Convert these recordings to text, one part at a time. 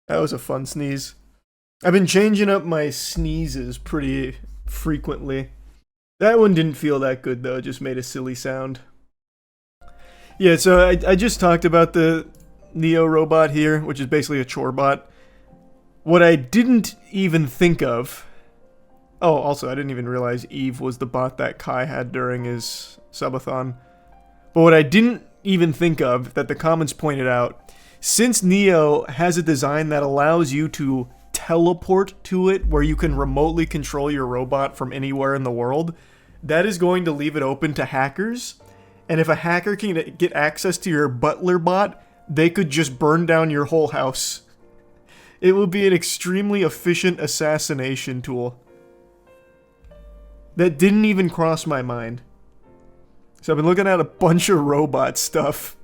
That was a fun sneeze. I've been changing up my sneezes pretty frequently. That one didn't feel that good though, it just made a silly sound. Yeah, so I just talked about the Neo robot here, which is basically a chore bot. What I didn't even think of... Oh, also, I didn't even realize Eve was the bot that Kai had during his subathon. But what I didn't even think of, that the comments pointed out, since Neo has a design that allows you to teleport to it, where you can remotely control your robot from anywhere in the world, that is going to leave it open to hackers. And if a hacker can get access to your butler bot, they could just burn down your whole house. It will be an extremely efficient assassination tool. That didn't even cross my mind. So I've been looking at a bunch of robot stuff.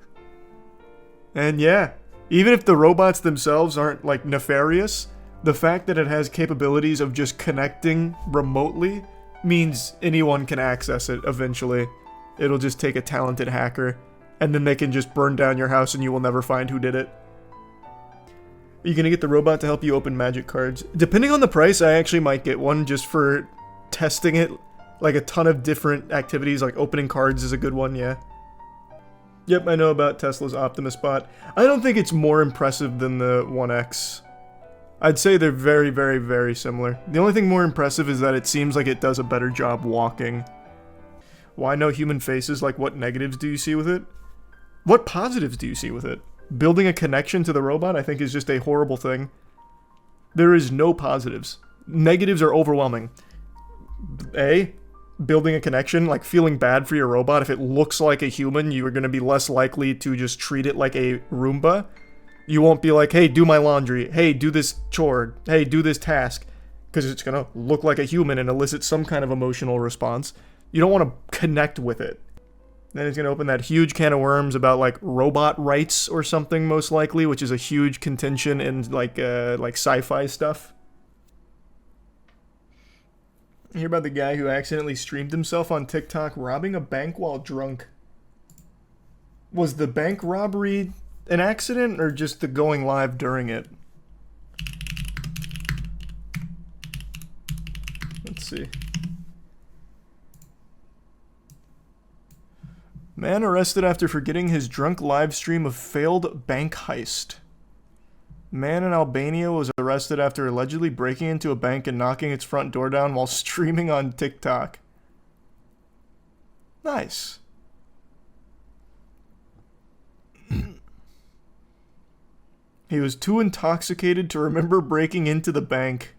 And yeah, even if the robots themselves aren't like nefarious, the fact that it has capabilities of just connecting remotely means anyone can access it eventually. It'll just take a talented hacker, and then they can just burn down your house and you will never find who did it. Are you gonna get the robot to help you open magic cards? Depending on the price, I actually might get one just for testing it. Like a ton of different activities, like opening cards is a good one, yeah. Yep, I know about Tesla's Optimus bot. I don't think it's more impressive than the 1X. I'd say they're very, very, very similar. The only thing more impressive is that it seems like it does a better job walking. Why no human faces? Like, what negatives do you see with it? What positives do you see with it? Building a connection to the robot, I think, is just a horrible thing. There is no positives. Negatives are overwhelming. A, building a connection, like feeling bad for your robot. If it looks like a human, you are going to be less likely to just treat it like a Roomba. You won't be like, hey, do my laundry. Hey, do this chore. Hey, do this task. Because it's going to look like a human and elicit some kind of emotional response. You don't want to connect with it. Then it's going to open that huge can of worms about, like, robot rights or something, most likely, which is a huge contention in, like sci-fi stuff. You hear about the guy who accidentally streamed himself on TikTok robbing a bank while drunk. Was the bank robbery an accident or just the going live during it? Let's see. Man arrested after forgetting his drunk live stream of failed bank heist. Man in Albania was arrested after allegedly breaking into a bank and knocking its front door down while streaming on TikTok. Nice. He was too intoxicated to remember breaking into the bank.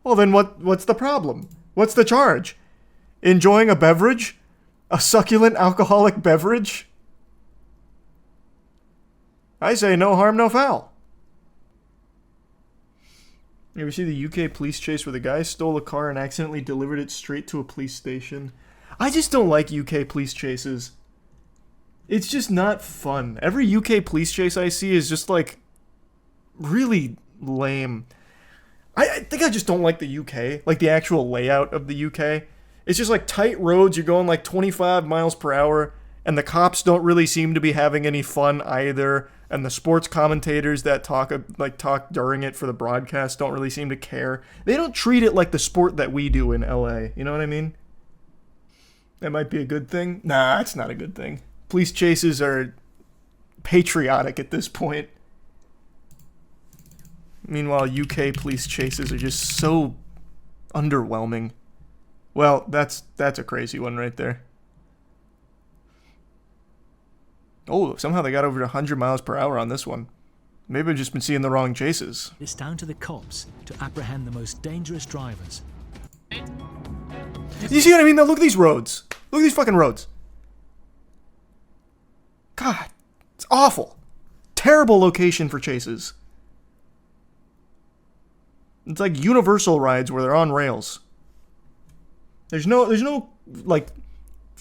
Well then what's the problem? What's the charge? Enjoying a beverage? A succulent alcoholic beverage? I say no harm, no foul. You ever see the UK police chase where the guy stole a car and accidentally delivered it straight to a police station? I just don't like UK police chases. It's just not fun. Every UK police chase I see is just like really lame. I think I just don't like the UK, like the actual layout of the UK. It's just like tight roads, you're going like 25 miles per hour, and the cops don't really seem to be having any fun either, and the sports commentators that talk during it for the broadcast don't really seem to care. They don't treat it like the sport that we do in LA, you know what I mean? That might be a good thing. Nah, it's not a good thing. Police chases are patriotic at this point. Meanwhile, UK police chases are just so underwhelming. Well, that's a crazy one right there. Oh, somehow they got over 100 miles per hour on this one. Maybe I've just been seeing the wrong chases. It's down to the cops to apprehend the most dangerous drivers. You see what I mean? Now look at these roads. Look at these fucking roads. God, it's awful. Terrible location for chases. It's like Universal rides where they're on rails. There's no like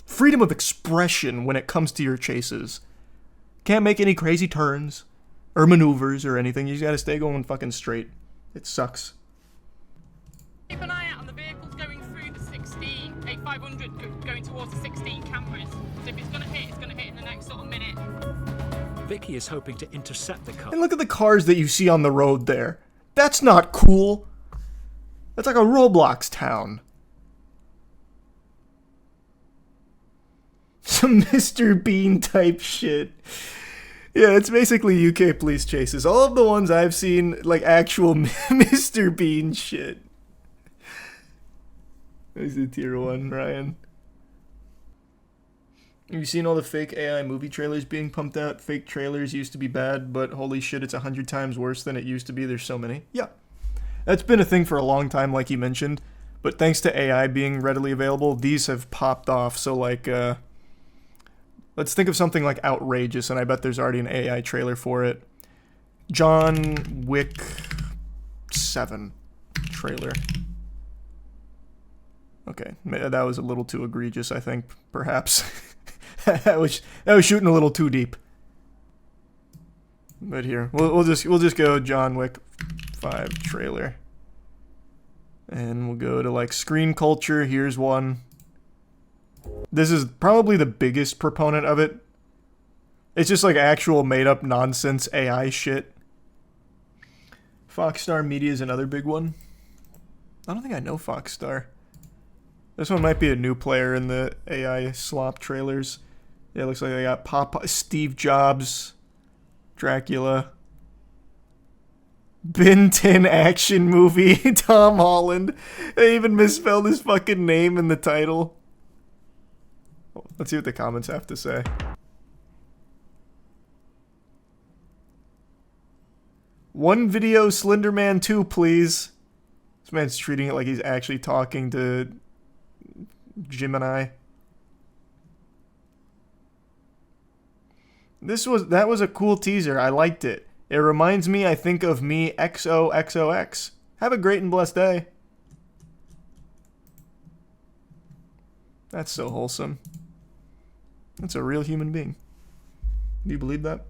freedom of expression when it comes to your chases. Can't make any crazy turns or maneuvers or anything. You just gotta stay going fucking straight. It sucks. Keep an eye out on the vehicles going through the 16, A500 going towards the 16 cameras. So if it's gonna hit in the next Vicky is hoping to intercept the car. And look at the cars that you see on the road there. That's not cool. That's like a Roblox town. Some Mr. Bean type shit. Yeah, it's basically UK police chases. All of the ones I've seen, like actual Mr. Bean shit. There's the tier 1, Ryan. Have you seen all the fake AI movie trailers being pumped out? Fake trailers used to be bad, but holy shit, it's 100 times worse than it used to be. There's so many. Yeah. That's been a thing for a long time, like you mentioned. But thanks to AI being readily available, these have popped off. So, like, let's think of something like outrageous, and I bet there's already an AI trailer for it. John Wick 7 trailer. Okay, that was a little too egregious, I think, perhaps. that was shooting a little too deep. But here, we'll just go John Wick 5 trailer. And we'll go to like screen culture. Here's one. This is probably the biggest proponent of it. It's just like actual made up nonsense AI shit. Foxstar Media is another big one. I don't think I know Foxstar. This one might be a new player in the AI slop trailers. Yeah, it looks like they got Steve Jobs, Dracula, Bin 10 action movie, Tom Holland. They even misspelled his fucking name in the title. Let's see what the comments have to say. One video Slenderman 2, please. This man's treating it like he's actually talking to Gemini. That was a cool teaser. I liked it. It reminds me, I think, of me XOXOX. Have a great and blessed day. That's so wholesome. That's a real human being. Do you believe that?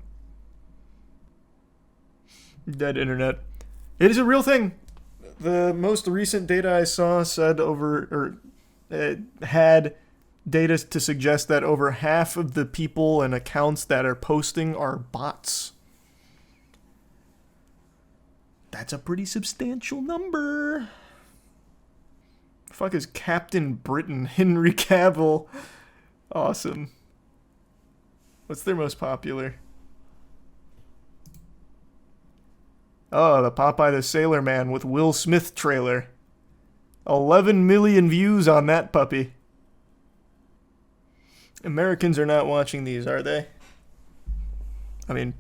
Dead internet. It is a real thing. The most recent data I saw said had data to suggest that over half of the people and accounts that are posting are bots. That's a pretty substantial number. Fuck is Captain Britain, Henry Cavill. Awesome. What's their most popular? Oh, the Popeye the Sailor Man with Will Smith trailer. 11 million views on that puppy. Americans are not watching these, are they? I mean,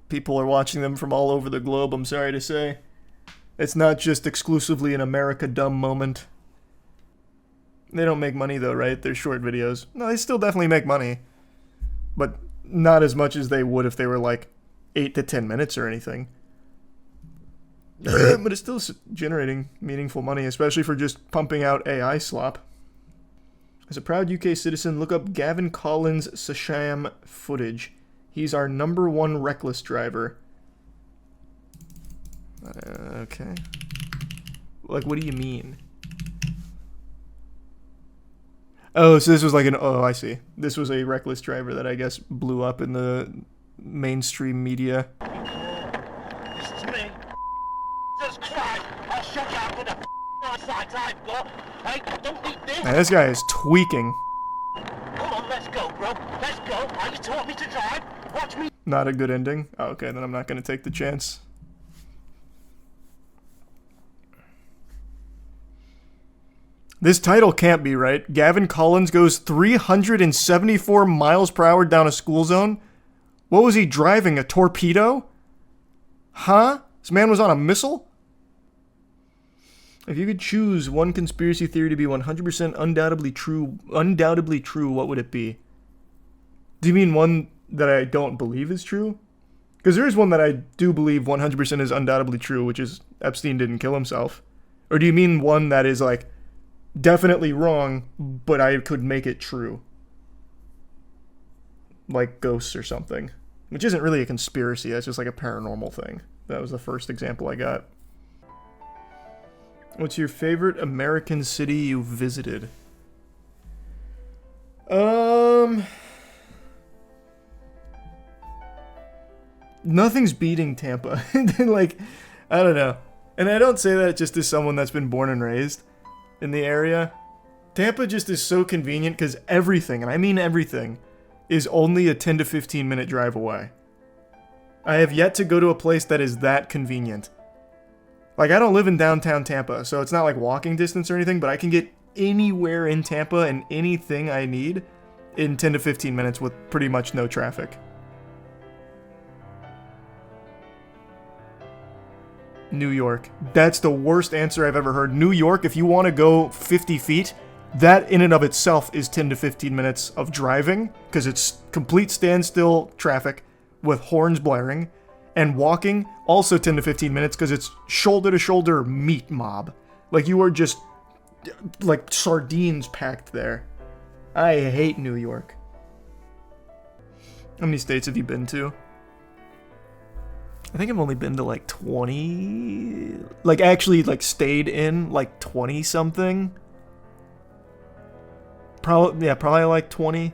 people are watching them from all over the globe, I'm sorry to say. It's not just exclusively an America dumb moment. They don't make money though, right? They're short videos. No, they still definitely make money. But not as much as they would if they were like 8 to 10 minutes or anything. But it's still generating meaningful money, especially for just pumping out AI slop. As a proud UK citizen, look up Gavin Collins' Sasham footage. He's our #1 reckless driver. Okay. Like, what do you mean? Oh, so this was like oh, I see. This was a reckless driver that I guess blew up in the mainstream media. This is me. Jesus Christ, I'll shut you up with the eyesight I've got. Hey, don't need this. Man, this guy is tweaking. Come on, let's go, bro. Let's go. Now you taught me to drive. Watch me. Not a good ending? Oh, okay, then I'm not going to take the chance. This title can't be right. Gavin Collins goes 374 miles per hour down a school zone? What was he driving, a torpedo? Huh? This man was on a missile? If you could choose one conspiracy theory to be 100% undoubtedly true, what would it be? Do you mean one that I don't believe is true? Because there is one that I do believe 100% is undoubtedly true, which is Epstein didn't kill himself. Or do you mean one that is like definitely wrong, but I could make it true? Like ghosts or something. Which isn't really a conspiracy, that's just like a paranormal thing. That was the first example I got. What's your favorite American city you visited? Nothing's beating Tampa. Like, I don't know. And I don't say that just as someone that's been born and raised in the area. Tampa just is so convenient because everything, and I mean everything, is only a 10 to 15 minute drive away. I have yet to go to a place that is that convenient. Like, I don't live in downtown Tampa, so it's not like walking distance or anything, but I can get anywhere in Tampa and anything I need in 10 to 15 minutes with pretty much no traffic. New York. That's the worst answer I've ever heard. New York, if you want to go 50 feet, that in and of itself is 10 to 15 minutes of driving, because it's complete standstill traffic with horns blaring, and walking, also 10 to 15 minutes, because it's shoulder-to-shoulder meat mob. Like, you are just, like, sardines packed there. I hate New York. How many states have you been to? I think I've only been to, like, 20... Like, actually, like, stayed in, like, 20-something. Probably like 20.